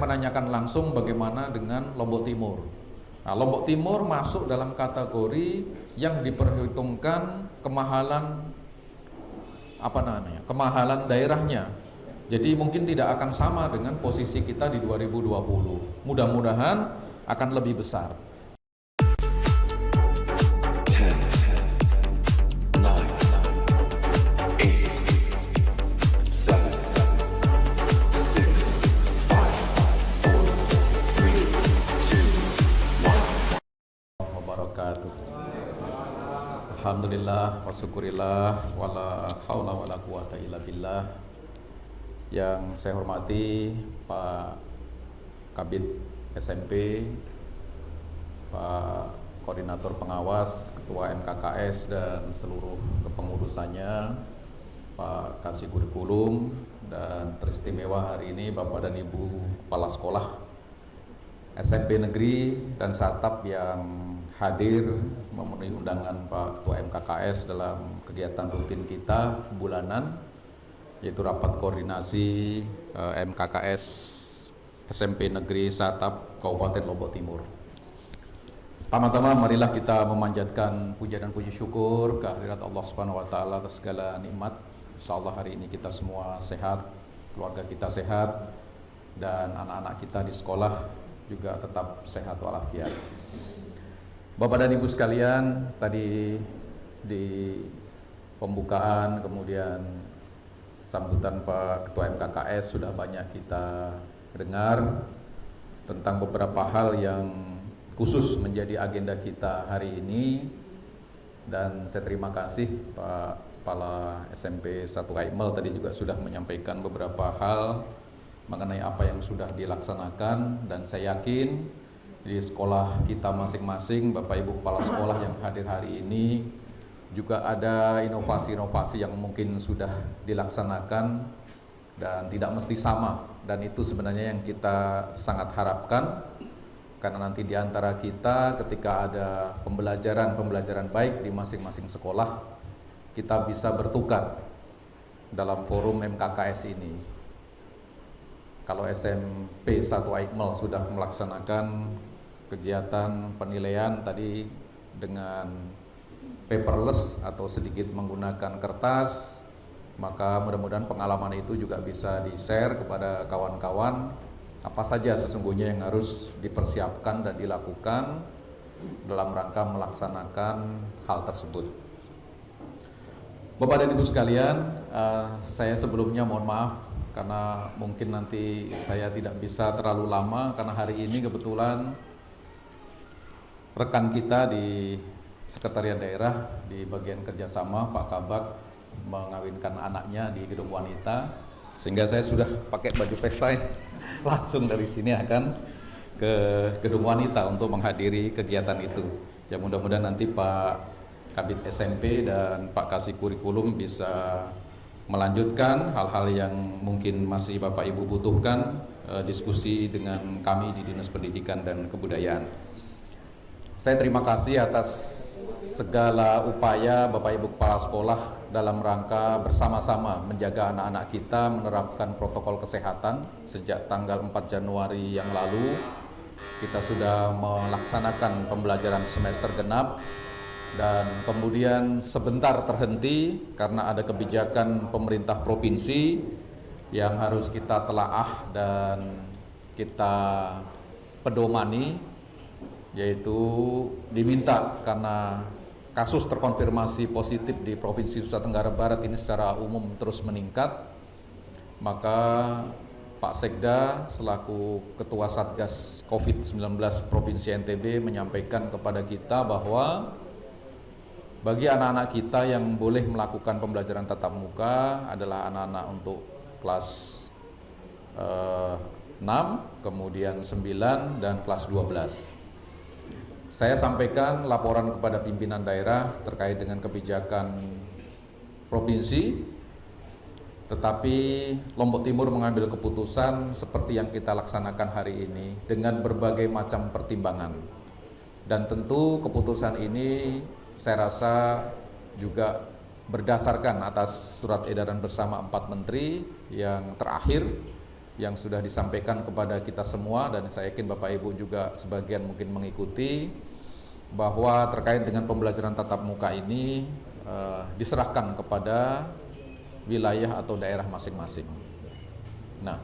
menanyakan langsung bagaimana dengan Lombok Timur. Nah, Lombok Timur masuk dalam kategori yang diperhitungkan kemahalan kemahalan daerahnya. Jadi mungkin tidak akan sama dengan posisi kita di 2020. Mudah-mudahan akan lebih besar. Alhamdulillah wa syukurillah wala haula wala quwata illa billah. Yang saya hormati Pak Kabid SMP, Pak Koordinator Pengawas, Ketua MKKS dan seluruh kepengurusannya, Pak Kasih Kurikulum, dan teristimewa hari ini Bapak dan Ibu Kepala Sekolah SMP Negeri dan Satap yang hadir memenuhi undangan Pak Ketua MKKS dalam kegiatan rutin kita bulanan, yaitu rapat koordinasi MKKS SMP Negeri Satap Kabupaten Lombok Timur. Pertama-tama marilah kita memanjatkan puja dan puji syukur kehadirat Allah Subhanahu wa taala atas segala nikmat. Insyaallah hari ini kita semua sehat, keluarga kita sehat, dan anak-anak kita di sekolah juga tetap sehat walafiat. Bapak dan Ibu sekalian, tadi di pembukaan kemudian sambutan Pak Ketua MKKS sudah banyak kita dengar tentang beberapa hal yang khusus menjadi agenda kita hari ini, dan saya terima kasih Pak Kepala SMP 1 Kaimel tadi juga sudah menyampaikan beberapa hal mengenai apa yang sudah dilaksanakan, dan saya yakin di sekolah kita masing-masing, Bapak Ibu Kepala Sekolah yang hadir hari ini juga ada inovasi-inovasi yang mungkin sudah dilaksanakan dan tidak mesti sama, dan itu sebenarnya yang kita sangat harapkan, karena nanti di antara kita ketika ada pembelajaran baik di masing-masing sekolah, kita bisa bertukar dalam forum MKKS ini. Kalau SMP 1 Aikmal sudah melaksanakan kegiatan penilaian tadi dengan paperless atau sedikit menggunakan kertas, maka mudah-mudahan pengalaman itu juga bisa di-share kepada kawan-kawan apa saja sesungguhnya yang harus dipersiapkan dan dilakukan dalam rangka melaksanakan hal tersebut. Bapak dan Ibu sekalian, saya sebelumnya mohon maaf karena mungkin nanti saya tidak bisa terlalu lama, karena hari ini kebetulan rekan kita di Sekretariat Daerah di bagian kerjasama, Pak Kabak, mengawinkan anaknya di gedung wanita, sehingga saya sudah pakai baju pesta ini langsung dari sini akan ke gedung wanita untuk menghadiri kegiatan itu. Ya, mudah-mudahan nanti Pak Kabid SMP dan Pak Kasih Kurikulum bisa melanjutkan hal-hal yang mungkin masih Bapak Ibu butuhkan, diskusi dengan kami di Dinas Pendidikan dan Kebudayaan. Saya terima kasih atas segala upaya Bapak Ibu Kepala Sekolah dalam rangka bersama-sama menjaga anak-anak kita menerapkan protokol kesehatan. Sejak tanggal 4 Januari yang lalu kita sudah melaksanakan pembelajaran semester genap, dan kemudian sebentar terhenti karena ada kebijakan pemerintah provinsi yang harus kita telaah dan kita pedomani, yaitu diminta karena kasus terkonfirmasi positif di Provinsi Nusa Tenggara Barat ini secara umum terus meningkat, maka Pak Sekda selaku Ketua Satgas COVID-19 Provinsi NTB menyampaikan kepada kita bahwa bagi anak-anak kita yang boleh melakukan pembelajaran tatap muka adalah anak-anak untuk kelas 6, kemudian 9, dan kelas 12. Saya sampaikan laporan kepada pimpinan daerah terkait dengan kebijakan provinsi, tetapi Lombok Timur mengambil keputusan seperti yang kita laksanakan hari ini dengan berbagai macam pertimbangan. Dan tentu keputusan ini saya rasa juga berdasarkan atas surat edaran bersama 4 menteri yang terakhir yang sudah disampaikan kepada kita semua, dan saya yakin Bapak Ibu juga sebagian mungkin mengikuti, bahwa terkait dengan pembelajaran tatap muka ini diserahkan kepada wilayah atau daerah masing-masing. Nah,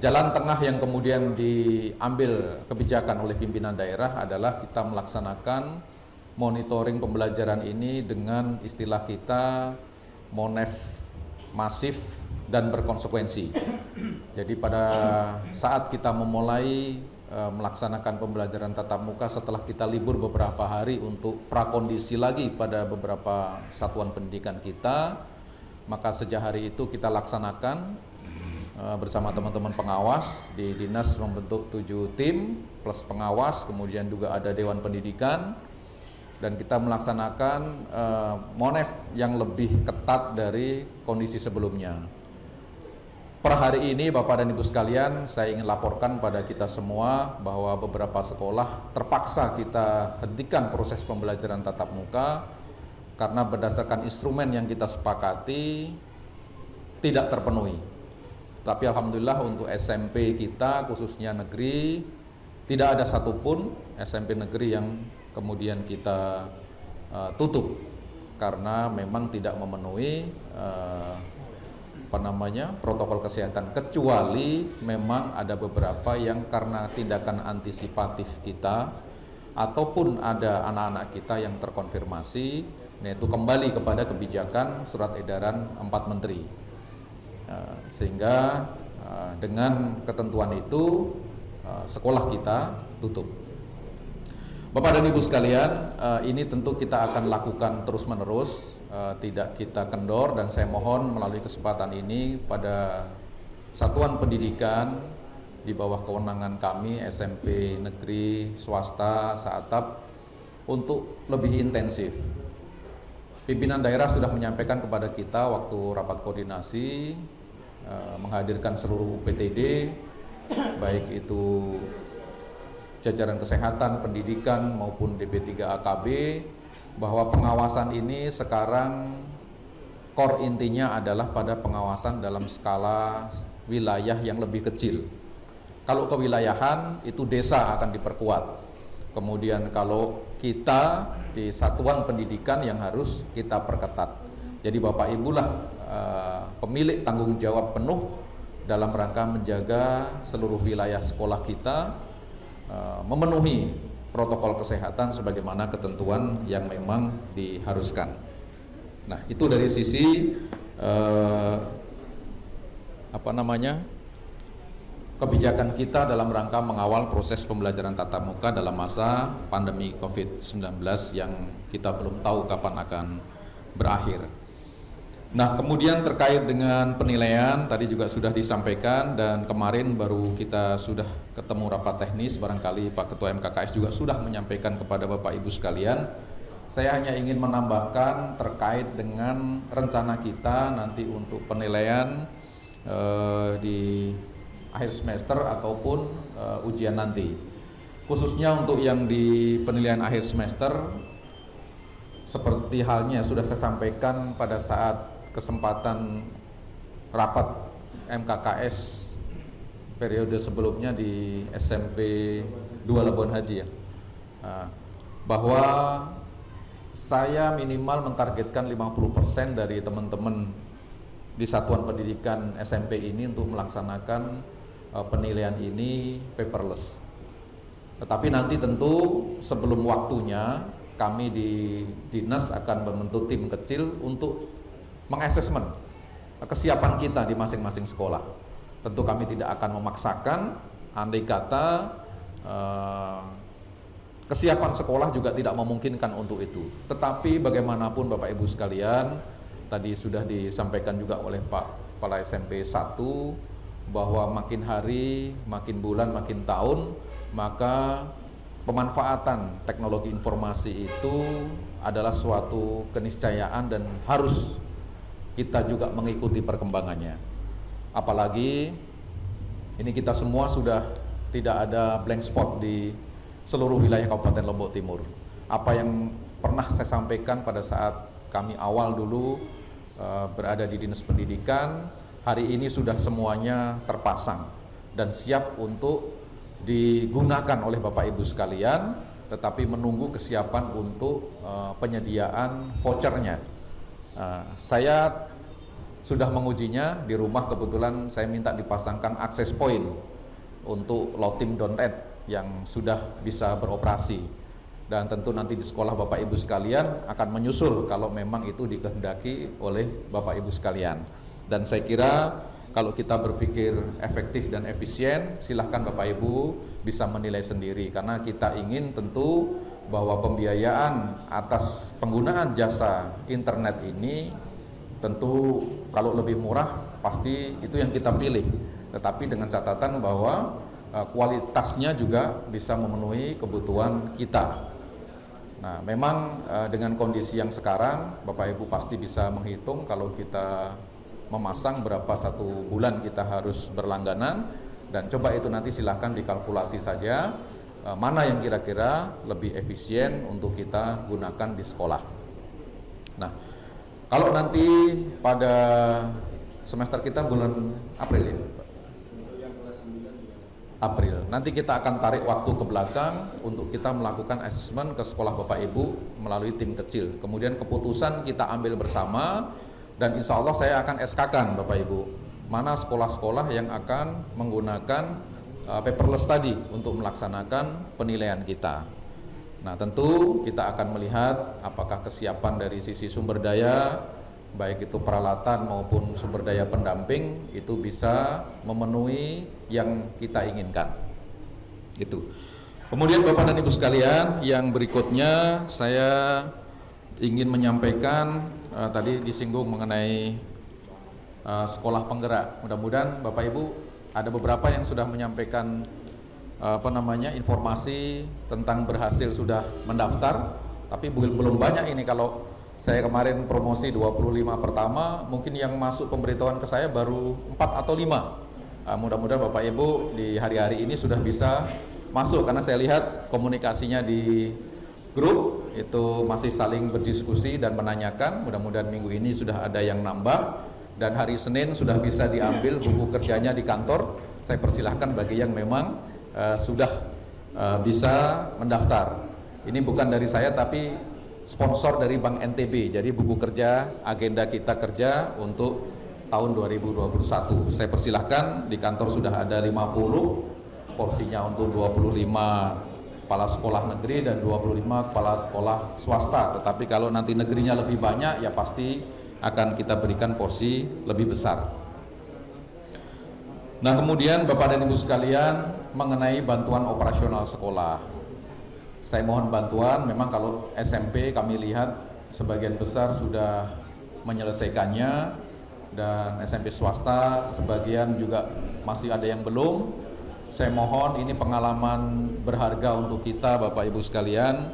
jalan tengah yang kemudian diambil kebijakan oleh pimpinan daerah adalah kita melaksanakan monitoring pembelajaran ini dengan istilah kita monef masif dan berkonsekuensi. Jadi pada saat kita memulai melaksanakan pembelajaran tatap muka setelah kita libur beberapa hari untuk prakondisi lagi pada beberapa satuan pendidikan kita, maka sejak hari itu kita laksanakan bersama teman-teman pengawas. Di dinas membentuk 7 tim plus pengawas, kemudian juga ada Dewan Pendidikan, dan kita melaksanakan monef yang lebih ketat dari kondisi sebelumnya. Per hari ini Bapak dan Ibu sekalian, saya ingin laporkan pada kita semua bahwa beberapa sekolah terpaksa kita hentikan proses pembelajaran tatap muka karena berdasarkan instrumen yang kita sepakati tidak terpenuhi. Tapi alhamdulillah untuk SMP kita khususnya negeri, tidak ada satupun SMP negeri yang kemudian kita tutup karena memang tidak memenuhi protokol kesehatan, kecuali memang ada beberapa yang karena tindakan antisipatif kita ataupun ada anak-anak kita yang terkonfirmasi, yaitu kembali kepada kebijakan surat edaran 4 menteri. Sehingga dengan ketentuan itu sekolah kita tutup. Bapak dan Ibu sekalian, ini tentu kita akan lakukan terus-menerus, tidak kita kendor, dan saya mohon melalui kesempatan ini pada satuan pendidikan di bawah kewenangan kami, SMP negeri, swasta, SAATAP, untuk lebih intensif. Pimpinan daerah sudah menyampaikan kepada kita waktu rapat koordinasi, menghadirkan seluruh UPTD, baik itu jajaran kesehatan, pendidikan maupun DP3AKB, bahwa pengawasan ini sekarang core intinya adalah pada pengawasan dalam skala wilayah yang lebih kecil. Kalau kewilayahan itu desa akan diperkuat. Kemudian kalau kita di satuan pendidikan yang harus kita perketat. Jadi Bapak Ibu lah pemilik tanggung jawab penuh dalam rangka menjaga seluruh wilayah sekolah kita memenuhi protokol kesehatan sebagaimana ketentuan yang memang diharuskan. Nah, itu dari sisi kebijakan kita dalam rangka mengawal proses pembelajaran tatap muka dalam masa pandemi COVID-19 yang kita belum tahu kapan akan berakhir. Nah, kemudian terkait dengan penilaian tadi juga sudah disampaikan, dan kemarin baru kita sudah ketemu rapat teknis, barangkali Pak Ketua MKKS juga sudah menyampaikan kepada Bapak Ibu sekalian. Saya hanya ingin menambahkan terkait dengan rencana kita nanti untuk penilaian di akhir semester ataupun ujian nanti. Khususnya untuk yang di penilaian akhir semester, seperti halnya sudah saya sampaikan pada saat kesempatan rapat MKKS periode sebelumnya di SMP 2 Labuan Haji ya, bahwa saya minimal mentargetkan 50% dari teman-teman di satuan pendidikan SMP ini untuk melaksanakan penilaian ini paperless. Tetapi nanti tentu sebelum waktunya kami di dinas akan membentuk tim kecil untuk mengassesmen kesiapan kita di masing-masing sekolah. Tentu kami tidak akan memaksakan, andai kata kesiapan sekolah juga tidak memungkinkan untuk itu. Tetapi bagaimanapun Bapak Ibu sekalian, tadi sudah disampaikan juga oleh Pak Kepala SMP 1 bahwa makin hari, makin bulan, makin tahun, maka pemanfaatan teknologi informasi itu adalah suatu keniscayaan dan harus kita juga mengikuti perkembangannya. Apalagi ini kita semua sudah tidak ada blank spot di seluruh wilayah Kabupaten Lombok Timur. Apa yang pernah saya sampaikan pada saat kami awal dulu berada di Dinas Pendidikan, hari ini sudah semuanya terpasang. dan siap untuk digunakan oleh Bapak Ibu sekalian, tetapi menunggu kesiapan untuk penyediaan vouchernya. Saya sudah mengujinya di rumah, kebetulan saya minta dipasangkan access point untuk lotim.net yang sudah bisa beroperasi, dan tentu nanti di sekolah Bapak Ibu sekalian akan menyusul kalau memang itu dikehendaki oleh Bapak Ibu sekalian. Dan saya kira kalau kita berpikir efektif dan efisien, silahkan Bapak Ibu bisa menilai sendiri, karena kita ingin tentu bahwa pembiayaan atas penggunaan jasa internet ini tentu kalau lebih murah pasti itu yang kita pilih, tetapi dengan catatan bahwa kualitasnya juga bisa memenuhi kebutuhan kita. Nah, memang dengan kondisi yang sekarang Bapak Ibu pasti bisa menghitung kalau kita memasang berapa satu bulan kita harus berlangganan, dan coba itu nanti silahkan dikalkulasi saja mana yang kira-kira lebih efisien untuk kita gunakan di sekolah. Nah, kalau nanti pada semester kita bulan April ya, April, nanti kita akan tarik waktu ke belakang untuk kita melakukan asesmen ke sekolah Bapak Ibu melalui tim kecil. Kemudian keputusan kita ambil bersama, dan insya Allah saya akan SK-kan Bapak Ibu mana sekolah-sekolah yang akan menggunakan paperless tadi untuk melaksanakan penilaian kita. Nah, tentu kita akan melihat apakah kesiapan dari sisi sumber daya, baik itu peralatan maupun sumber daya pendamping, itu bisa memenuhi yang kita inginkan. Itu. Kemudian Bapak dan Ibu sekalian, yang berikutnya saya ingin menyampaikan tadi disinggung mengenai sekolah penggerak. Mudah-mudahan Bapak Ibu ada beberapa yang sudah menyampaikan informasi tentang berhasil sudah mendaftar, tapi belum banyak ini. Kalau saya kemarin promosi 25 pertama, mungkin yang masuk pemberitahuan ke saya baru 4 atau 5. Mudah-mudahan Bapak Ibu di hari-hari ini sudah bisa masuk, karena saya lihat komunikasinya di grup itu masih saling berdiskusi dan menanyakan. Mudah-mudahan minggu ini sudah ada yang nambah, dan hari Senin sudah bisa diambil buku kerjanya di kantor. Saya persilahkan bagi yang memang sudah bisa mendaftar. Ini bukan dari saya, tapi sponsor dari Bank NTB. Jadi buku kerja agenda kita kerja untuk tahun 2021. Saya persilahkan, di kantor sudah ada 50, porsinya untuk 25 kepala sekolah negeri dan 25 kepala sekolah swasta. Tetapi kalau nanti negerinya lebih banyak, ya pasti akan kita berikan porsi lebih besar. Nah, kemudian Bapak dan Ibu sekalian, mengenai bantuan operasional sekolah, saya mohon bantuan. Memang kalau SMP kami lihat sebagian besar sudah menyelesaikannya, dan SMP swasta sebagian juga masih ada yang belum. Saya mohon, ini pengalaman berharga untuk kita Bapak Ibu sekalian.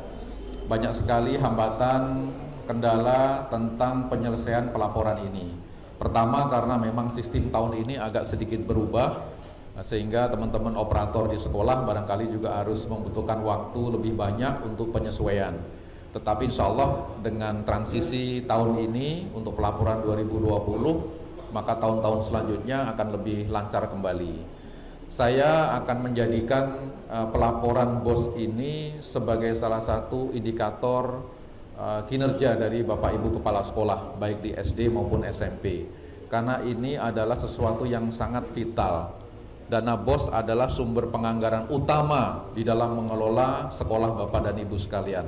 Banyak sekali hambatan, kendala tentang penyelesaian pelaporan ini. Pertama, karena memang sistem tahun ini agak sedikit berubah, sehingga teman-teman operator di sekolah barangkali juga harus membutuhkan waktu lebih banyak untuk penyesuaian. Tetapi insya Allah dengan transisi tahun ini untuk pelaporan 2020, maka tahun-tahun selanjutnya akan lebih lancar kembali. Saya akan menjadikan pelaporan BOS ini sebagai salah satu indikator kinerja dari Bapak Ibu Kepala Sekolah, baik di SD maupun SMP. Karena ini adalah sesuatu yang sangat vital. Dana BOS adalah sumber penganggaran utama di dalam mengelola sekolah Bapak dan Ibu sekalian.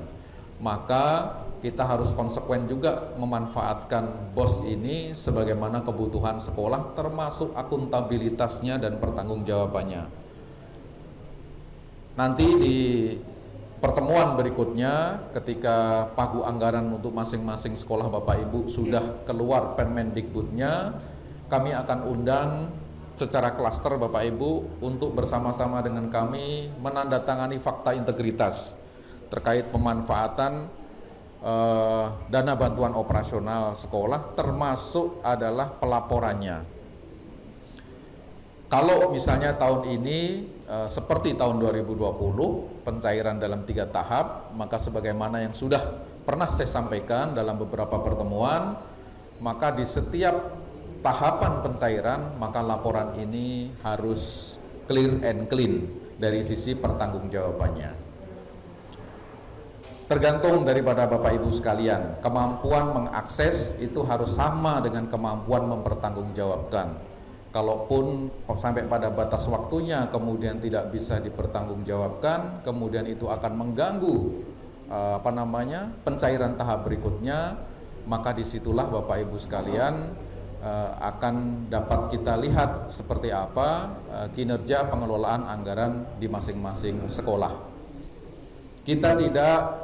Maka kita harus konsekuen juga memanfaatkan BOS ini sebagaimana kebutuhan sekolah, termasuk akuntabilitasnya dan pertanggungjawabannya. Nanti di pertemuan berikutnya, ketika pagu anggaran untuk masing-masing sekolah Bapak Ibu sudah keluar Permendikbudnya, kami akan undang secara klaster Bapak Ibu untuk bersama-sama dengan kami menandatangani fakta integritas terkait pemanfaatan dana bantuan operasional sekolah, termasuk adalah pelaporannya. Kalau misalnya tahun ini seperti tahun 2020, pencairan dalam 3 tahap, maka sebagaimana yang sudah pernah saya sampaikan dalam beberapa pertemuan, maka di setiap tahapan pencairan, maka laporan ini harus clear and clean dari sisi pertanggungjawabannya. Tergantung daripada Bapak Ibu sekalian, kemampuan mengakses itu harus sama dengan kemampuan mempertanggungjawabkan. Kalaupun sampai pada batas waktunya kemudian tidak bisa dipertanggungjawabkan, kemudian itu akan mengganggu pencairan tahap berikutnya, maka disitulah Bapak Ibu sekalian akan dapat kita lihat seperti apa kinerja pengelolaan anggaran di masing-masing sekolah. Kita tidak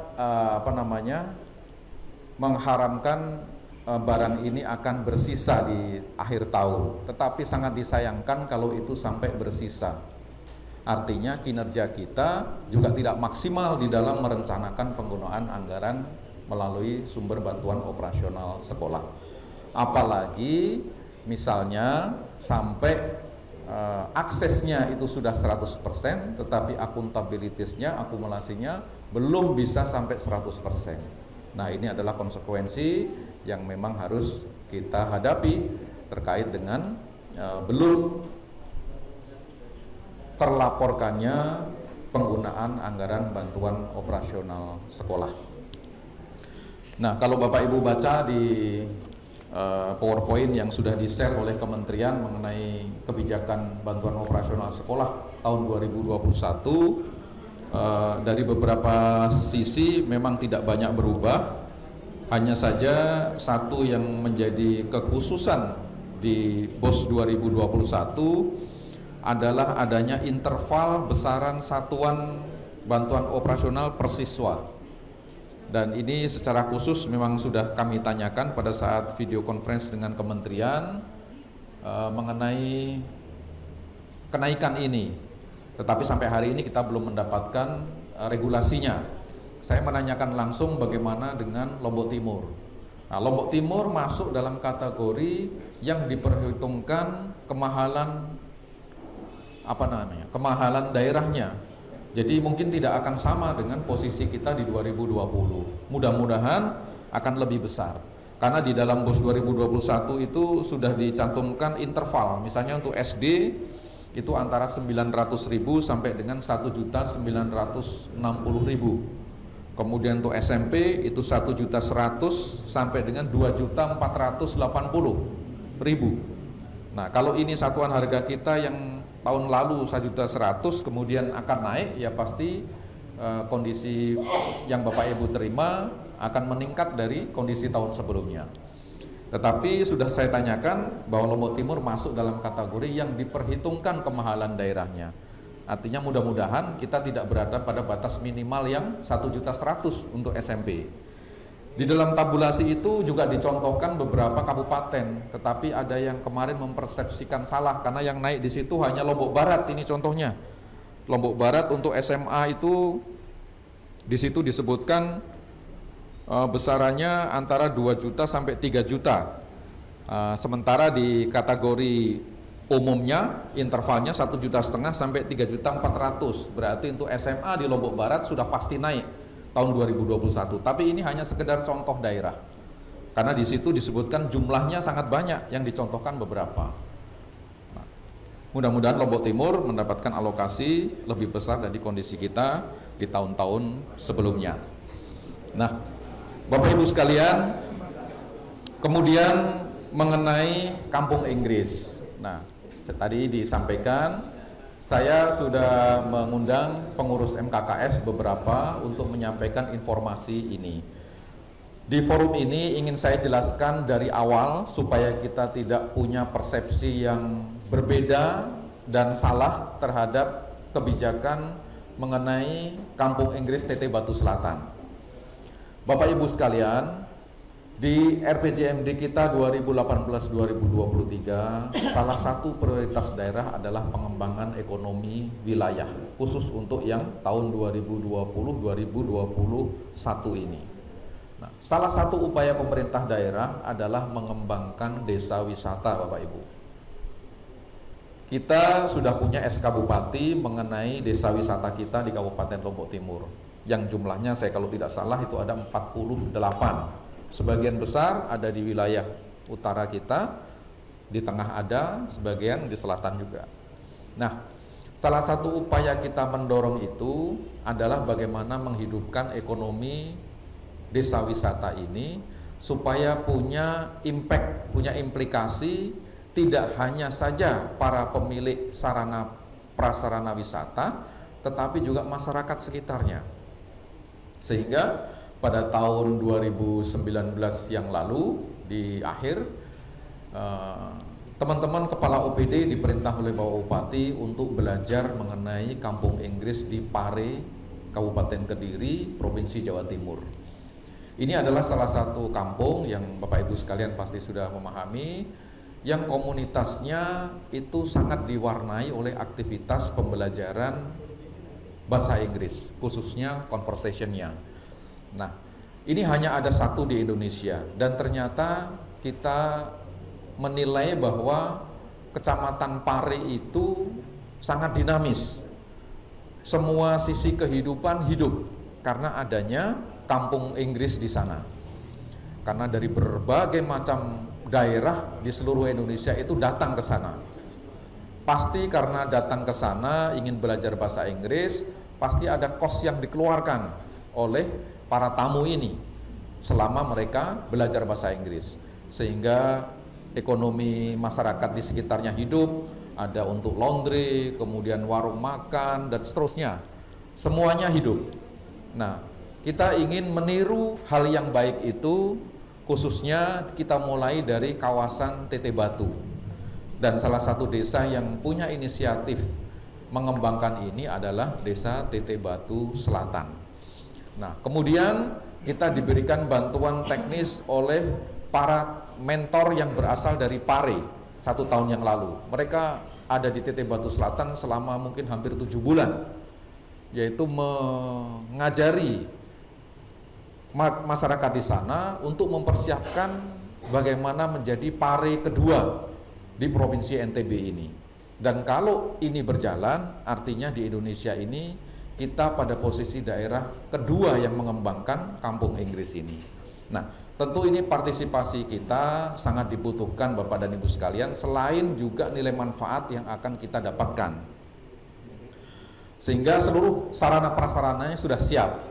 mengharamkan barang ini akan bersisa di akhir tahun, tetapi sangat disayangkan kalau itu sampai bersisa. Artinya kinerja kita juga tidak maksimal di dalam merencanakan penggunaan anggaran melalui sumber bantuan operasional sekolah. Apalagi misalnya sampai aksesnya itu sudah 100%, tetapi akuntabilitasnya, akumulasinya belum bisa sampai 100%. Nah, ini adalah konsekuensi yang memang harus kita hadapi terkait dengan belum terlaporkannya penggunaan anggaran bantuan operasional sekolah. Nah, kalau Bapak Ibu baca di PowerPoint yang sudah di-share oleh Kementerian mengenai kebijakan bantuan operasional sekolah tahun 2021, dari beberapa sisi memang tidak banyak berubah, hanya saja satu yang menjadi kekhususan di BOS 2021 adalah adanya interval besaran satuan bantuan operasional per siswa. Dan ini secara khusus memang sudah kami tanyakan pada saat video conference dengan Kementerian mengenai kenaikan ini. Tetapi sampai hari ini kita belum mendapatkan regulasinya. Saya menanyakan langsung bagaimana dengan Lombok Timur. Nah, Lombok Timur masuk dalam kategori yang diperhitungkan kemahalan kemahalan daerahnya. Jadi mungkin tidak akan sama dengan posisi kita di 2020. Mudah-mudahan akan lebih besar. Karena di dalam BOS 2021 itu sudah dicantumkan interval. Misalnya untuk SD itu antara 900.000 sampai dengan 1.960.000. Kemudian untuk SMP itu 1.100.000 sampai dengan 2.480.000. Nah, kalau ini satuan harga kita yang tahun lalu 1.100.000 kemudian akan naik, ya pasti kondisi yang Bapak Ibu terima akan meningkat dari kondisi tahun sebelumnya. Tetapi sudah saya tanyakan bahwa Lombok Timur masuk dalam kategori yang diperhitungkan kemahalan daerahnya. Artinya mudah-mudahan kita tidak berada pada batas minimal yang 1.100.000 untuk SMP. Di dalam tabulasi itu juga dicontohkan beberapa kabupaten, tetapi ada yang kemarin mempersepsikan salah karena yang naik di situ hanya Lombok Barat. Ini contohnya, Lombok Barat untuk SMA itu di situ disebutkan besarannya antara 2 juta sampai 3 juta. Sementara di kategori umumnya intervalnya 1,5 juta sampai 3.400.000. Berarti untuk SMA di Lombok Barat sudah pasti naik tahun 2021, tapi ini hanya sekedar contoh daerah karena di situ disebutkan jumlahnya sangat banyak yang dicontohkan beberapa. Nah, mudah-mudahan Lombok Timur mendapatkan alokasi lebih besar dari kondisi kita di tahun-tahun sebelumnya. Nah, Bapak Ibu sekalian, kemudian mengenai Kampung Inggris. Nah, tadi disampaikan saya sudah mengundang pengurus MKKS beberapa untuk menyampaikan informasi ini. Di forum ini ingin saya jelaskan dari awal supaya kita tidak punya persepsi yang berbeda dan salah terhadap kebijakan mengenai Kampung Inggris TT Batu Selatan. Bapak Ibu sekalian, di RPJMD kita 2018-2023, salah satu prioritas daerah adalah pengembangan ekonomi wilayah, khusus untuk yang tahun 2020-2021 ini. Nah, salah satu upaya pemerintah daerah adalah mengembangkan desa wisata, Bapak Ibu. Kita sudah punya SK Bupati mengenai desa wisata kita di Kabupaten Lombok Timur, yang jumlahnya saya kalau tidak salah itu ada 48. Sebagian besar ada di wilayah utara kita, di tengah ada, sebagian di selatan juga. Nah, Salah satu upaya kita mendorong itu adalah bagaimana menghidupkan ekonomi desa wisata ini supaya punya impact, punya implikasi tidak hanya saja para pemilik sarana prasarana wisata, tetapi juga masyarakat sekitarnya. Sehingga pada tahun 2019 yang lalu di akhir, teman-teman kepala OPD diperintah oleh Bapak Bupati untuk belajar mengenai kampung Inggris di Pare, Kabupaten Kediri, Provinsi Jawa Timur. Ini adalah salah satu kampung yang Bapak Ibu sekalian pasti sudah memahami, yang komunitasnya itu sangat diwarnai oleh aktivitas pembelajaran bahasa Inggris, khususnya conversation-nya. Nah, ini hanya ada satu di Indonesia, dan ternyata kita menilai bahwa Kecamatan Pare itu sangat dinamis. Semua sisi kehidupan hidup karena adanya kampung Inggris di sana. Karena dari berbagai macam daerah di seluruh Indonesia itu datang ke sana. Pasti karena datang ke sana ingin belajar bahasa Inggris, pasti ada kos yang dikeluarkan oleh para tamu ini selama mereka belajar bahasa Inggris. Sehingga ekonomi masyarakat di sekitarnya hidup, ada untuk laundry, kemudian warung makan, dan seterusnya. Semuanya hidup. Nah, kita ingin meniru hal yang baik itu, khususnya kita mulai dari kawasan Teteh Batu. Dan salah satu desa yang punya inisiatif mengembangkan ini adalah Desa Teteh Batu Selatan. Nah, kemudian kita diberikan bantuan teknis oleh para mentor yang berasal dari Pare 1 tahun yang lalu. Mereka ada di Teteh Batu Selatan selama mungkin hampir 7 bulan, yaitu mengajari masyarakat di sana untuk mempersiapkan bagaimana menjadi Pare kedua di Provinsi NTB ini. Dan kalau ini berjalan, artinya di Indonesia ini kita pada posisi daerah kedua yang mengembangkan kampung Inggris ini. Nah, tentu ini partisipasi kita sangat dibutuhkan Bapak dan Ibu sekalian, selain juga nilai manfaat yang akan kita dapatkan. Sehingga seluruh sarana prasarananya sudah siap,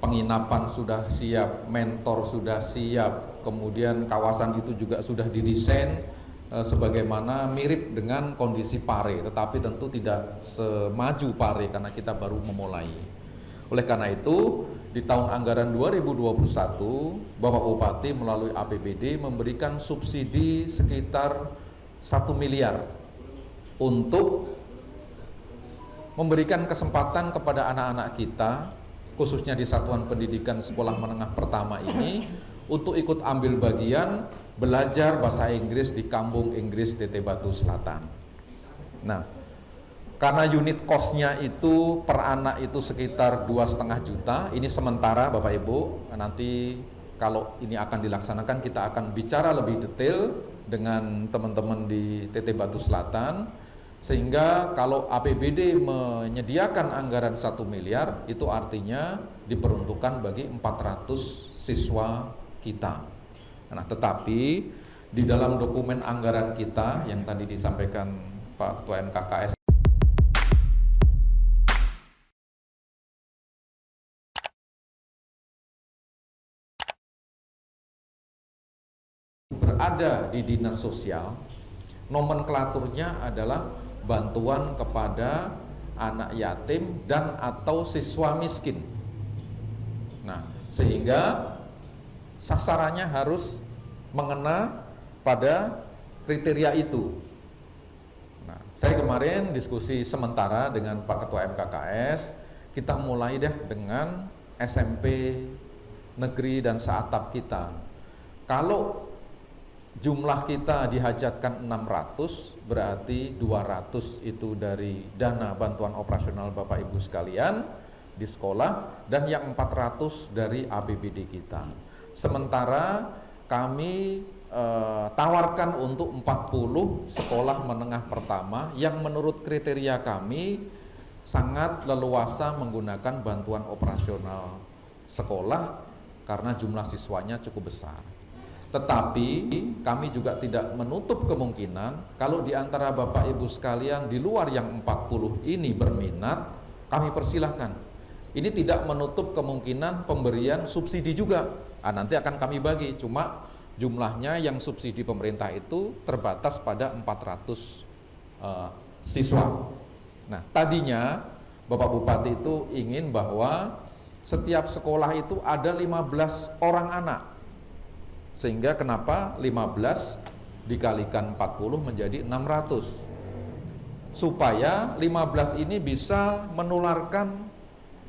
penginapan sudah siap, mentor sudah siap, kemudian kawasan itu juga sudah didesain sebagaimana mirip dengan kondisi Pare, tetapi tentu tidak semaju Pare karena kita baru memulai. Oleh karena itu, di tahun anggaran 2021, Bapak Bupati melalui APBD memberikan subsidi sekitar 1 miliar untuk memberikan kesempatan kepada anak-anak kita, khususnya di Satuan Pendidikan Sekolah Menengah Pertama ini, untuk ikut ambil bagian belajar bahasa Inggris di kampung Inggris Teteh Batu Selatan. Nah, karena unit cost-nya itu per anak itu sekitar 2,5 juta, ini sementara Bapak Ibu, nanti kalau ini akan dilaksanakan kita akan bicara lebih detail dengan teman-teman di Teteh Batu Selatan, sehingga kalau APBD menyediakan anggaran 1 miliar, itu artinya diperuntukkan bagi 400 siswa kita. Nah, tetapi di dalam dokumen anggaran kita yang tadi disampaikan Pak Ketua MKKS berada di dinas sosial, nomenklaturnya adalah bantuan kepada anak yatim dan atau siswa miskin. Nah, sehingga sasarannya harus mengena pada kriteria itu. Nah, saya kemarin diskusi sementara dengan Pak Ketua MKKS, kita mulai deh dengan SMP negeri dan seatap kita. Kalau jumlah kita dihajatkan 600, berarti 200 itu dari dana bantuan operasional Bapak Ibu sekalian di sekolah, dan yang 400 dari APBD kita. Sementara kami tawarkan untuk 40 sekolah menengah pertama yang menurut kriteria kami sangat leluasa menggunakan bantuan operasional sekolah karena jumlah siswanya cukup besar. Tetapi kami juga tidak menutup kemungkinan kalau di antara Bapak Ibu sekalian di luar yang 40 ini berminat, kami persilahkan. Ini tidak menutup kemungkinan pemberian subsidi juga. Nanti akan kami bagi, cuma jumlahnya yang subsidi pemerintah itu terbatas pada 400 siswa. Nah, tadinya Bapak Bupati itu ingin bahwa setiap sekolah itu ada 15 orang anak. Sehingga kenapa 15 dikalikan 40 menjadi 600. Supaya 15 ini bisa menularkan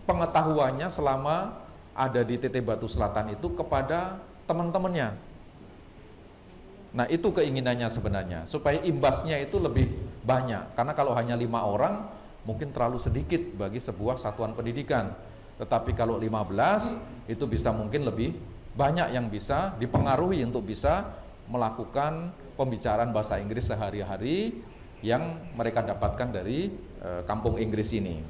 pengetahuannya selama ada di TT Batu Selatan itu kepada teman-temannya. Nah, itu keinginannya sebenarnya, supaya imbasnya itu lebih banyak. Karena kalau hanya 5 orang mungkin terlalu sedikit bagi sebuah satuan pendidikan. Tetapi kalau 15 itu bisa mungkin lebih banyak yang bisa dipengaruhi untuk bisa melakukan pembicaraan bahasa Inggris sehari-hari yang mereka dapatkan dari kampung Inggris ini.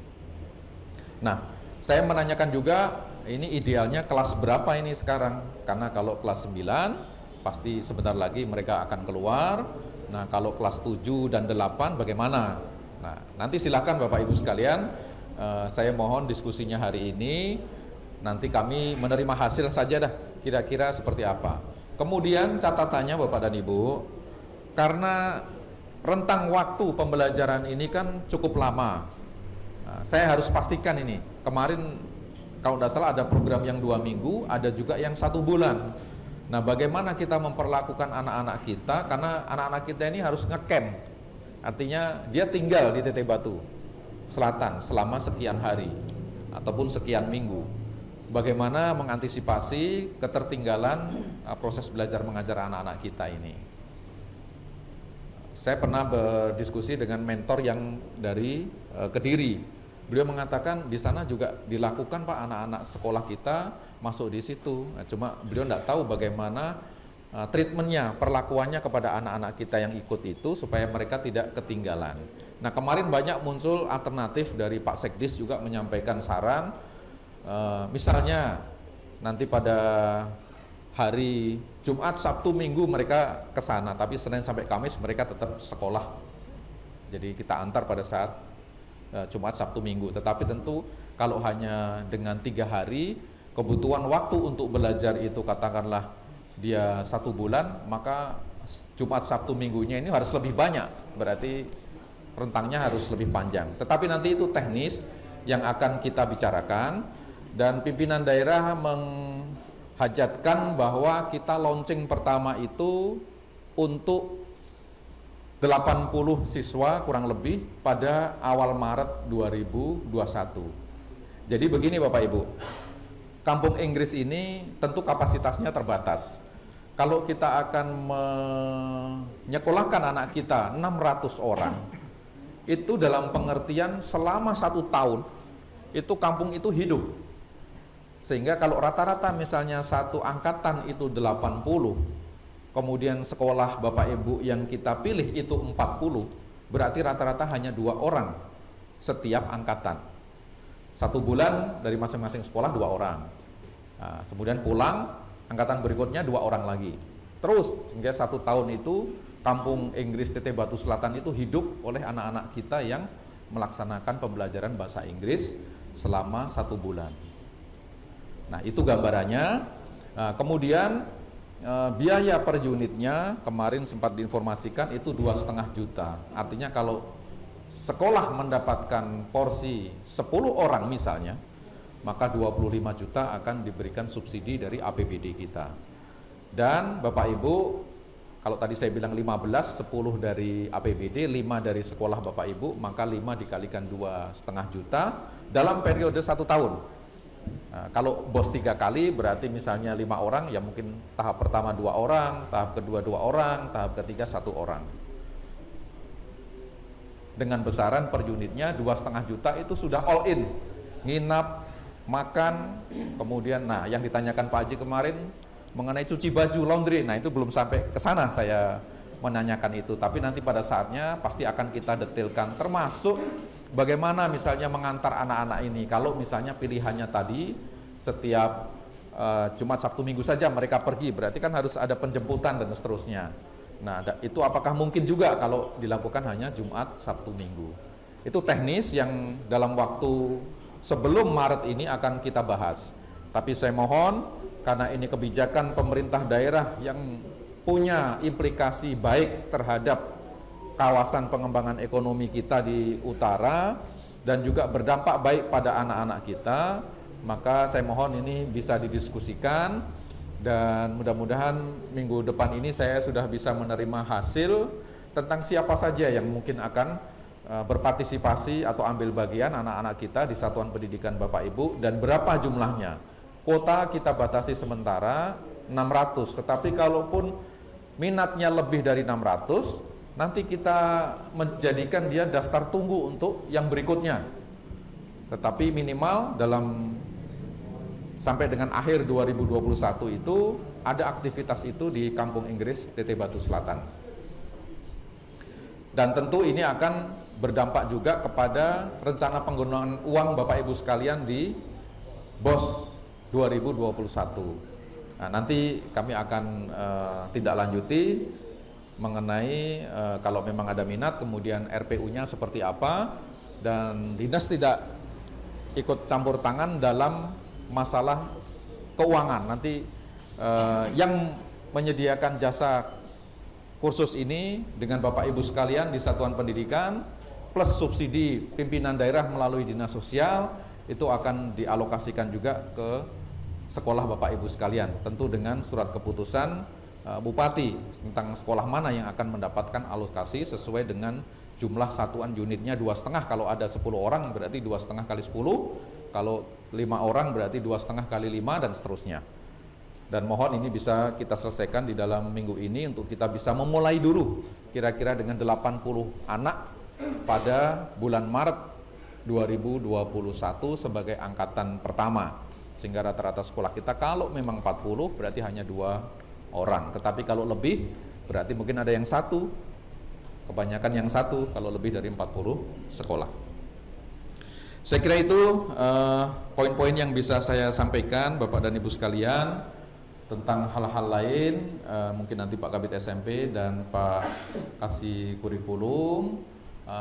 Nah, saya menanyakan juga ini idealnya kelas berapa ini sekarang? Karena kalau kelas 9 pasti sebentar lagi mereka akan keluar. Nah, kalau kelas 7 dan 8 bagaimana? Nah, nanti silakan Bapak Ibu sekalian, saya mohon diskusinya hari ini, nanti kami menerima hasil saja dah, kira-kira seperti apa. Kemudian catatannya Bapak dan Ibu, karena rentang waktu pembelajaran ini kan cukup lama, saya harus pastikan ini, kemarin kalau tidak salah ada program yang 2 minggu, ada juga yang 1 bulan. Nah, bagaimana kita memperlakukan anak-anak kita, karena anak-anak kita ini harus ngecamp, artinya dia tinggal di TT Batu Selatan selama sekian hari ataupun sekian minggu. Bagaimana mengantisipasi ketertinggalan proses belajar mengajar anak-anak kita ini. Saya pernah berdiskusi dengan mentor yang dari Kediri. Beliau mengatakan di sana juga dilakukan Pak, anak-anak sekolah kita masuk di situ. Nah, cuma beliau tidak tahu bagaimana treatmentnya, perlakuannya kepada anak-anak kita yang ikut itu supaya mereka tidak ketinggalan. Nah, kemarin banyak muncul alternatif dari Pak Sekdis juga menyampaikan saran, misalnya nanti pada hari Jumat, Sabtu, Minggu mereka ke sana, tapi Senin sampai Kamis mereka tetap sekolah. Jadi kita antar pada saat Jumat, Sabtu, Minggu. Tetapi tentu kalau hanya dengan 3 hari, kebutuhan waktu untuk belajar itu katakanlah dia 1 bulan, maka Jumat, Sabtu, Minggunya ini harus lebih banyak, berarti rentangnya harus lebih panjang. Tetapi nanti itu teknis yang akan kita bicarakan, dan pimpinan daerah menghajatkan bahwa kita launching pertama itu untuk 80 siswa kurang lebih pada awal Maret 2021. Jadi begini Bapak Ibu, kampung Inggris ini tentu kapasitasnya terbatas. Kalau kita akan menyekolahkan anak kita 600 orang, itu dalam pengertian selama 1 tahun itu kampung itu hidup. Sehingga kalau rata-rata misalnya satu angkatan itu 80, kemudian sekolah Bapak Ibu yang kita pilih itu 40, berarti rata-rata hanya 2 orang setiap angkatan. 1 bulan dari masing-masing sekolah 2 orang. Nah, kemudian pulang angkatan berikutnya 2 orang lagi. Terus hingga 1 tahun itu kampung Inggris TT Batu Selatan itu hidup oleh anak-anak kita yang melaksanakan pembelajaran bahasa Inggris selama 1 bulan. Nah, itu gambarannya. Nah, kemudian biaya per unitnya kemarin sempat diinformasikan itu 2,5 juta. Artinya kalau sekolah mendapatkan porsi 10 orang misalnya, maka 25 juta akan diberikan subsidi dari APBD kita. Dan Bapak Ibu, kalau tadi saya bilang 15, 10 dari APBD, 5 dari sekolah Bapak Ibu, maka 5 dikalikan 2,5 juta dalam periode 1 tahun. Nah, kalau bos 3 kali berarti misalnya 5 orang, ya mungkin tahap pertama 2 orang, tahap kedua 2 orang, tahap ketiga 1 orang. Dengan besaran per unitnya 2,5 juta itu sudah all in, nginap, makan, kemudian nah yang ditanyakan Pak Haji kemarin mengenai cuci baju, laundry, nah itu belum sampai ke sana saya menanyakan itu, tapi nanti pada saatnya pasti akan kita detailkan, termasuk bagaimana misalnya mengantar anak-anak ini. Kalau misalnya pilihannya tadi setiap Jumat, Sabtu, Minggu saja mereka pergi, berarti kan harus ada penjemputan dan seterusnya. Nah, itu apakah mungkin juga kalau dilakukan hanya Jumat, Sabtu, Minggu? Itu teknis yang dalam waktu sebelum Maret ini akan kita bahas. Tapi saya mohon, karena ini kebijakan pemerintah daerah yang punya implikasi baik terhadap kawasan pengembangan ekonomi kita di utara dan juga berdampak baik pada anak-anak kita, maka saya mohon ini bisa didiskusikan dan mudah-mudahan minggu depan ini saya sudah bisa menerima hasil tentang siapa saja yang mungkin akan berpartisipasi atau ambil bagian anak-anak kita di satuan pendidikan Bapak Ibu dan berapa jumlahnya. Kuota kita batasi sementara 600, tetapi kalaupun minatnya lebih dari 600, nanti kita menjadikan dia daftar tunggu untuk yang berikutnya. Tetapi minimal dalam sampai dengan akhir 2021 itu ada aktivitas itu di Kampung Inggris TT Batu Selatan. Dan tentu ini akan berdampak juga kepada rencana penggunaan uang Bapak Ibu sekalian di BOS 2021. Nah, nanti kami akan tindak lanjuti mengenai kalau memang ada minat, kemudian RPU-nya seperti apa, dan dinas tidak ikut campur tangan dalam masalah keuangan. Nanti yang menyediakan jasa kursus ini dengan Bapak Ibu sekalian di satuan pendidikan plus subsidi pimpinan daerah melalui dinas sosial itu akan dialokasikan juga ke sekolah Bapak Ibu sekalian, tentu dengan surat keputusan Bupati tentang sekolah mana yang akan mendapatkan alokasi sesuai dengan jumlah satuan unitnya 2,5. Kalau ada 10 orang berarti 2,5 kali 10, kalau 5 orang berarti 2,5 kali 5 dan seterusnya. Dan mohon ini bisa kita selesaikan di dalam minggu ini untuk kita bisa memulai dulu kira-kira dengan 80 anak pada bulan Maret 2021 sebagai angkatan pertama, sehingga rata-rata sekolah kita kalau memang 40 berarti hanya 2 orang, tetapi kalau lebih berarti mungkin ada yang 1, kebanyakan yang 1 kalau lebih dari 40 sekolah. Saya kira itu poin-poin yang bisa saya sampaikan Bapak dan Ibu sekalian. Tentang hal-hal lain mungkin nanti Pak Kabid SMP dan Pak Kasih Kurikulum,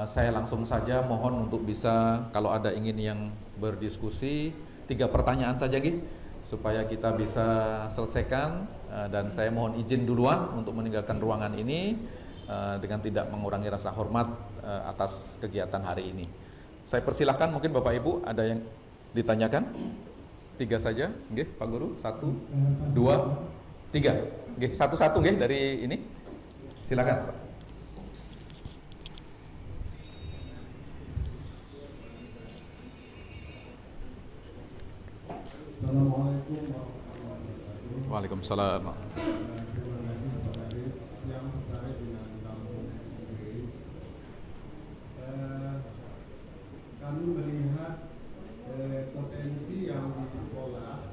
saya langsung saja mohon untuk bisa kalau ada ingin yang berdiskusi 3 pertanyaan saja supaya kita bisa selesaikan, dan saya mohon izin duluan untuk meninggalkan ruangan ini dengan tidak mengurangi rasa hormat atas kegiatan hari ini. Saya persilahkan, mungkin Bapak Ibu ada yang ditanyakan. 3 saja, Pak Guru. 1, 2, 3. Satu-satu dari ini. Silakan, Pak. Assalamualaikum warahmatullahi wabarakatuh. Waalaikumsalam. Terima kasih Pak Kadis yang terkait dengan Kampung Inggris. Kami melihat potensi yang di sekolah.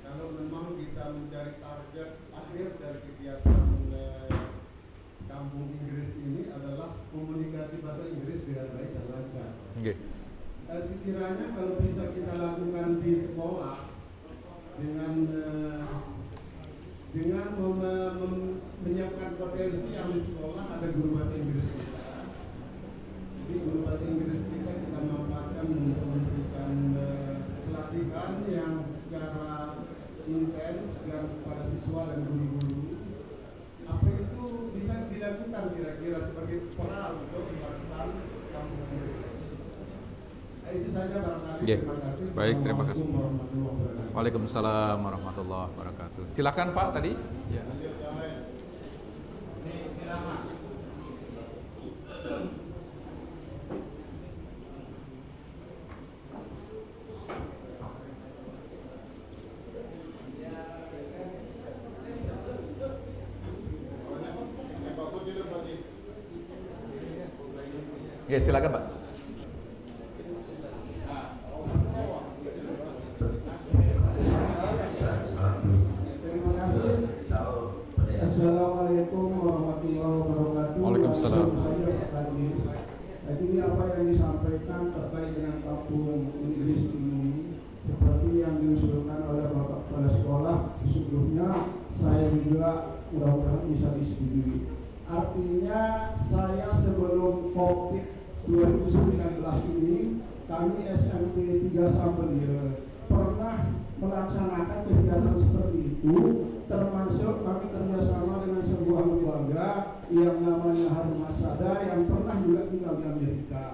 Kalau memang kita mencari target akhir dari kegiatan Kampung Inggris ini adalah komunikasi bahasa Inggris dengan baik dan lancar. Sekiranya kalau bisa kita lakukan di sekolah dengan menyiapkan potensi yang di sekolah ada guru bahasa Inggris kita. Jadi guru bahasa Inggris kita manfaatkan untuk memberikan pelatihan yang secara intens kepada siswa dan guru-guru. Apa itu bisa dilakukan kira-kira sebagai peran untuk melakukan Kampung Inggris? Itu saja barangkali. Terima kasih. Baik, terima kasih. Waalaikumsalam warahmatullahi wabarakatuh. Silakan Pak tadi. Ya. Silakan. Ya, silakan Pak. Assalamualaikum warahmatullahi wabarakatuh. Waalaikumsalam. Jadi apa yang disampaikan terkait dengan Kampung Inggris ini seperti yang diusulkan oleh Bapak Kepala beliau pernah melaksanakan kegiatan seperti itu, termasuk kami kerjasama dengan sebuah lembaga yang namanya Harmasada yang pernah juga tinggal di Amerika.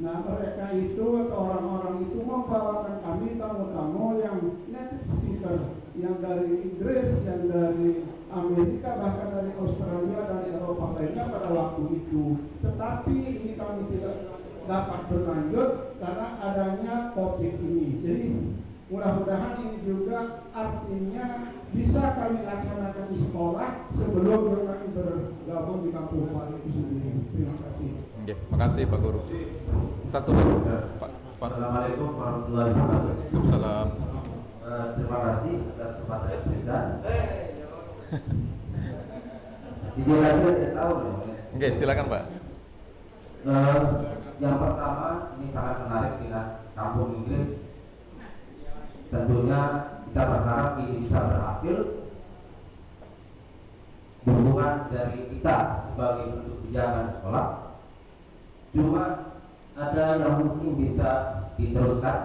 Nah, mereka itu atau orang-orang itu membawakan kami tamu-tamu yang native speaker, yang dari Inggris, yang dari Amerika, bahkan dari Australia, dari Eropa lainnya pada waktu itu. Tetapi ini kami tidak dapat berlanjut karena adanya COVID ini. Jadi mudah-mudahan ini juga artinya bisa kami laksanakan di sekolah sebelum kami bergabung di kampung Pali itu sendiri. Terima kasih. Oke, makasih Pak Guru. Satu lagi, Pak. Assalamualaikum warahmatullahi wabarakatuh. Waalaikumsalam. Terima kasih atas kesempatan yang diberikan. Jadi lagi saya tahu ya. Oke, silakan Pak. Yang pertama ini sangat menarik dengan kampung Inggris. Tentunya kita berharap ini bisa berhasil. Dukungan dari kita sebagai bentuk pinjaman sekolah. Cuma ada yang mungkin bisa diteruskan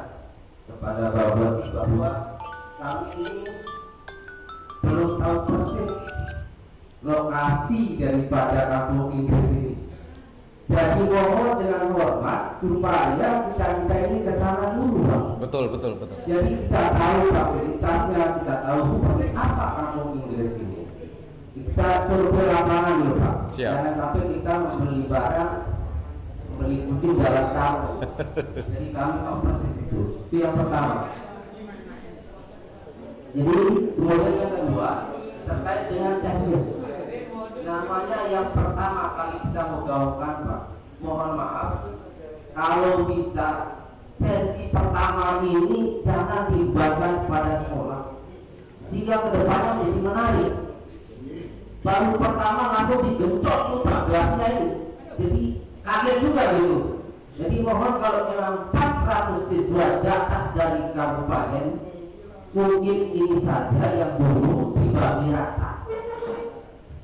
kepada Bapak bahwa kami ini belum tahu persis lokasi daripada kampung Inggris ini. Jadi mohon dengan hormat supaya kita ini ke sana dulu, Pak. Betul. Jadi kita tahu kapasitasnya, kita tahu seperti apa kampung Inggris ini. Kita survei lapangan dulu, Pak. Siap. Jangan sampai kita membeli barang, membeli kucing jalan kampung. Jadi kami tahu persis itu. Itu yang pertama. Jadi kemudian yang kedua terkait dengan teknis. Namanya yang pertama kali kita mau gaungkan, Pak. Mohon maaf kalau bisa sesi pertama ini jangan dibuatkan pada sekolah sehingga kedepannya menjadi menarik. Baru pertama langsung digencot itu Pak gelasnya ini, jadi kaget juga gitu. Jadi mohon kalau memang 400 siswa datang dari kabupaten, mungkin ini saja yang dulu dibagi rata.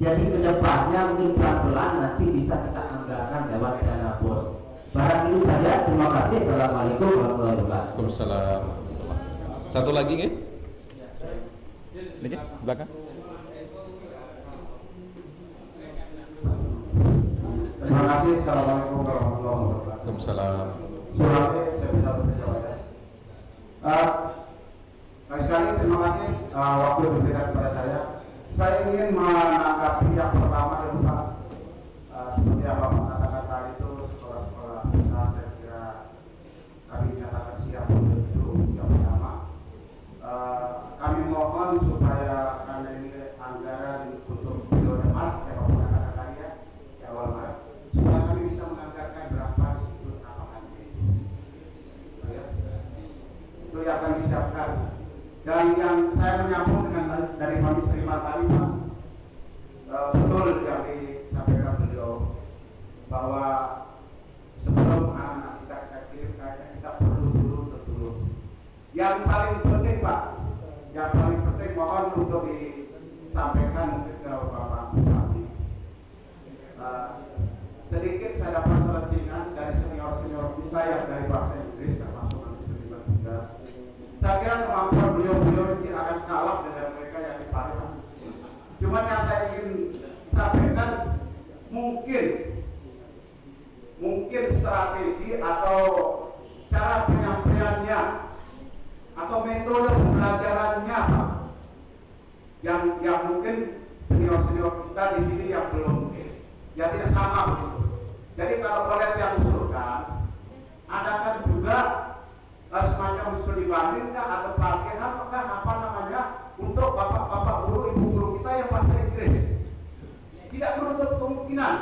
Jadi kedepannya mungkin pelan-pelan nanti bisa kita anggarkan lewat dana bos. Barang itu saja. Terima kasih. Assalamualaikum warahmatullahi wabarakatuh. Waalaikumsalam. Satu lagi nggih? Niki belakang. Terima kasih. Assalamualaikum warahmatullahi wabarakatuh. Waalaikumsalam. Suratnya saya bisa berjawab. Baik sekali, terima kasih waktu diberikan kepada saya. Saya ingin menanggapi yang pertama dulu Pak. Seperti yang Bapak katakan tadi itu sekolah-sekolah besar, saya kira kami nyatakan siap untuk itu. Yang pertama, kami mohon supaya karena ini anggaran untuk bulan Maret, yang Bapak katakan tadi ya, di awal Maret, supaya kami bisa menganggarkan berapa di situ lapangan ini. Itu yang kami siapkan. Dan yang saya menyambung dengan dari kami terima tadi Pak, betul yang disampaikan beliau bahwa sebelum anak-anak kita kirim kayaknya kita perlu dulu. Yang paling penting Pak, yang paling penting mohon untuk disampaikan ke Bapak Bupati. Sedikit saya dapat selentingan dari senior kita yang dari bahasa Inggris termasuk nanti seniman juga. Saya kira kemampuan beliau tidak akan kalah dengan mereka yang di Palembang. Cuma yang saya ingin sampaikan mungkin strategi atau cara penyampaiannya atau metode pembelajarannya Pak, yang mungkin senior kita di sini yang belum ya tidak sama begitu. Jadi kalau boleh yang usulkan, adakan juga semacam studi banding atau pelatihan apa namanya untuk bapak-bapak guru, ibu guru kita yang bahasa Inggris. Tidak menutup kemungkinan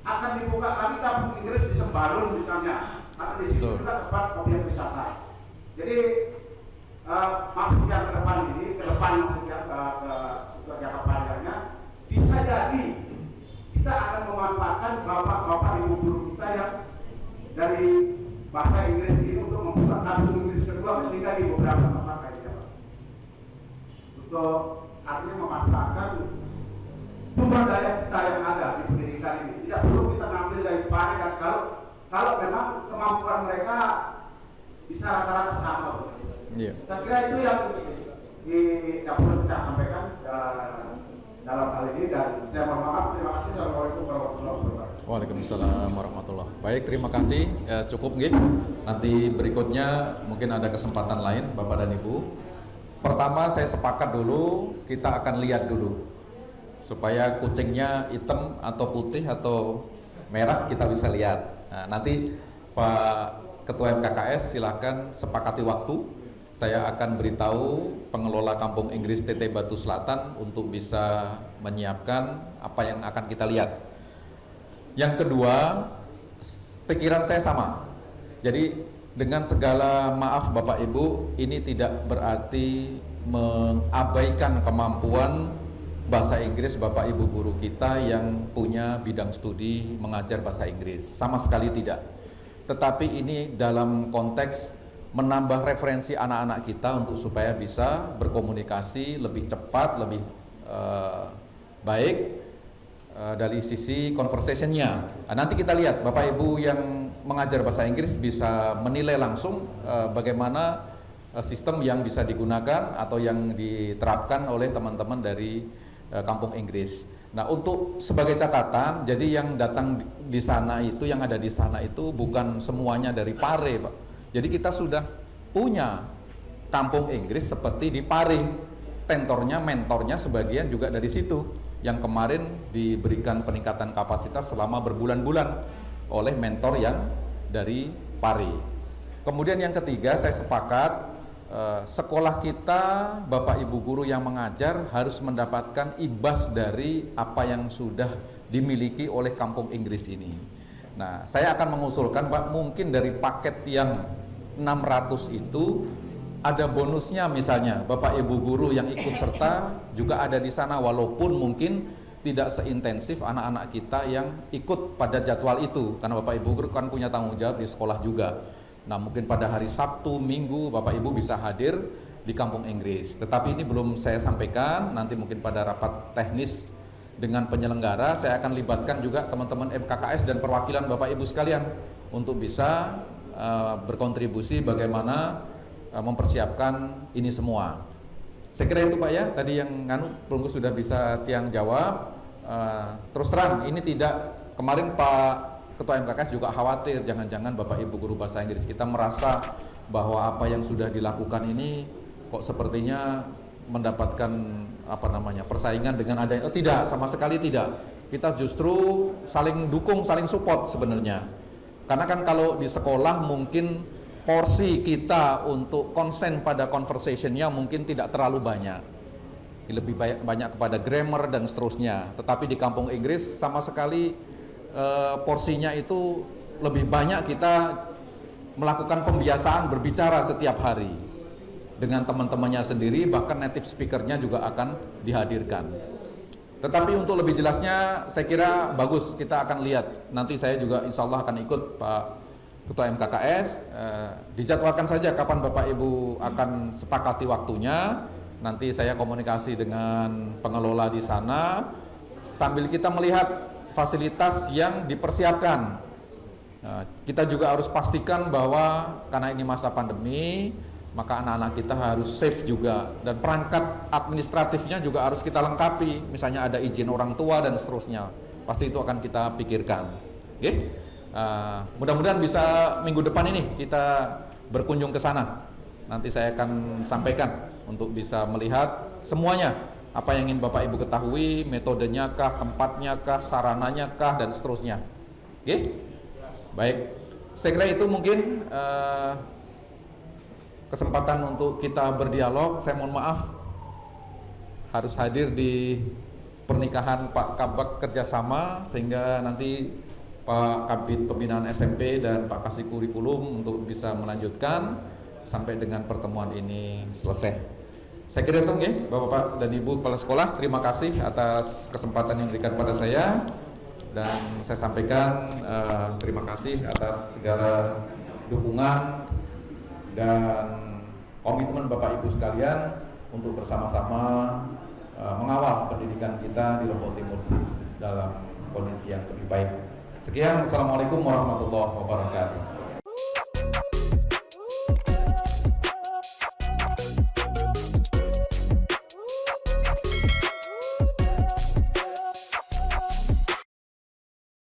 akan dibuka lagi kampung Inggris di Sembalun misalnya, atau di situ juga tempat objek wisata. Jadi maksud yang ke depan maksudnya ke jangka panjangnya bisa jadi kita akan memanfaatkan bapak-bapak ibu guru kita yang dari bahasa Inggris ini untuk membuka kampung Inggris kedua ketika di beberapa tempat lainnya Pak. Untuk artinya memanfaatkan sumber daya kita yang ada di pendidikan ini. Tidak perlu kita ngambil dari Pare, dan kalau memang kemampuan mereka bisa rata-rata sama. Iya. Saya kira itu yang perlu saya sampaikan dalam hal ini, dan saya mohon maaf. Terima kasih. Assalamualaikum warahmatullahi wabarakatuh. Waalaikumsalam warahmatullahi. Baik, terima kasih. Cukup nggih. Nanti berikutnya mungkin ada kesempatan lain Bapak dan Ibu. Pertama saya sepakat dulu, kita akan lihat dulu supaya kucingnya hitam atau putih atau merah kita bisa lihat. Nah, nanti Pak Ketua MKKS silakan sepakati waktu. Saya akan beritahu pengelola Kampung Inggris TT Batu Selatan untuk bisa menyiapkan apa yang akan kita lihat. Yang kedua, pikiran saya sama. Jadi dengan segala maaf Bapak Ibu, ini tidak berarti mengabaikan kemampuan bahasa Inggris Bapak Ibu guru kita yang punya bidang studi mengajar bahasa Inggris. Sama sekali tidak. Tetapi ini dalam konteks menambah referensi anak-anak kita untuk supaya bisa berkomunikasi lebih cepat, lebih baik dari sisi conversation-nya. Nah, nanti kita lihat Bapak Ibu yang mengajar bahasa Inggris bisa menilai langsung bagaimana sistem yang bisa digunakan atau yang diterapkan oleh teman-teman dari Kampung Inggris. Nah, untuk sebagai catatan, jadi yang datang di sana itu, yang ada di sana itu bukan semuanya dari Pare, Pak. Jadi kita sudah punya Kampung Inggris seperti di Pare. Mentornya sebagian juga dari situ, yang kemarin diberikan peningkatan kapasitas selama berbulan-bulan oleh mentor yang dari Pare. Kemudian yang ketiga, saya sepakat sekolah kita, Bapak Ibu guru yang mengajar harus mendapatkan imbas dari apa yang sudah dimiliki oleh Kampung Inggris ini. Nah, saya akan mengusulkan Pak, mungkin dari paket yang 600 itu ada bonusnya, misalnya Bapak Ibu guru yang ikut serta juga ada di sana, walaupun mungkin tidak seintensif anak-anak kita yang ikut pada jadwal itu, karena Bapak Ibu guru kan punya tanggung jawab di sekolah juga. Nah, mungkin pada hari Sabtu, Minggu Bapak Ibu bisa hadir di Kampung Inggris. Tetapi ini belum saya sampaikan, nanti mungkin pada rapat teknis dengan penyelenggara saya akan libatkan juga teman-teman MKKS dan perwakilan Bapak Ibu sekalian untuk bisa berkontribusi bagaimana mempersiapkan ini semua. Saya kira itu Pak ya, tadi yang Perunggu sudah bisa tiang jawab. Terus terang ini tidak, kemarin Pak Ketua MKKS juga khawatir jangan-jangan Bapak Ibu guru bahasa Inggris kita merasa bahwa apa yang sudah dilakukan ini kok sepertinya mendapatkan persaingan dengan adanya. Tidak, sama sekali tidak. Kita justru saling dukung, saling support sebenarnya. Karena kan kalau di sekolah mungkin porsi kita untuk konsen pada conversation-nya mungkin tidak terlalu banyak. Lebih banyak kepada grammar dan seterusnya. Tetapi di Kampung Inggris sama sekali porsinya itu lebih banyak, kita melakukan pembiasaan berbicara setiap hari dengan teman-temannya sendiri, bahkan native speaker-nya juga akan dihadirkan. Tetapi untuk lebih jelasnya saya kira bagus kita akan lihat. Nanti saya juga insya Allah akan ikut Pak Ketua MKKS. Dijadwalkan saja kapan Bapak Ibu akan sepakati waktunya. Nanti saya komunikasi dengan pengelola di sana sambil kita melihat fasilitas yang dipersiapkan. Kita juga harus pastikan bahwa karena ini masa pandemi, maka anak-anak kita harus safe juga, dan perangkat administratifnya juga harus kita lengkapi, misalnya ada izin orang tua dan seterusnya. Pasti itu akan kita pikirkan. Oke? Mudah-mudahan bisa minggu depan ini kita berkunjung ke sana. Nanti saya akan sampaikan untuk bisa melihat semuanya, apa yang ingin Bapak Ibu ketahui, metodenya kah, tempatnya kah, sarananya kah, dan seterusnya. Oke? Baik, saya kira itu mungkin kesempatan untuk kita berdialog. Saya mohon maaf harus hadir di pernikahan Pak Kabak kerjasama, sehingga nanti Pak Kabid Pembinaan SMP dan Pak Kasih Kurikulum untuk bisa melanjutkan sampai dengan pertemuan ini selesai. Saya kira itu ya, Bapak dan Ibu Kepala Sekolah, terima kasih atas kesempatan yang diberikan pada saya, dan saya sampaikan terima kasih atas segala dukungan dan komitmen Bapak Ibu sekalian untuk bersama-sama mengawal pendidikan kita di Lombok Timur dalam kondisi yang lebih baik. Sekian, Assalamualaikum warahmatullahi wabarakatuh.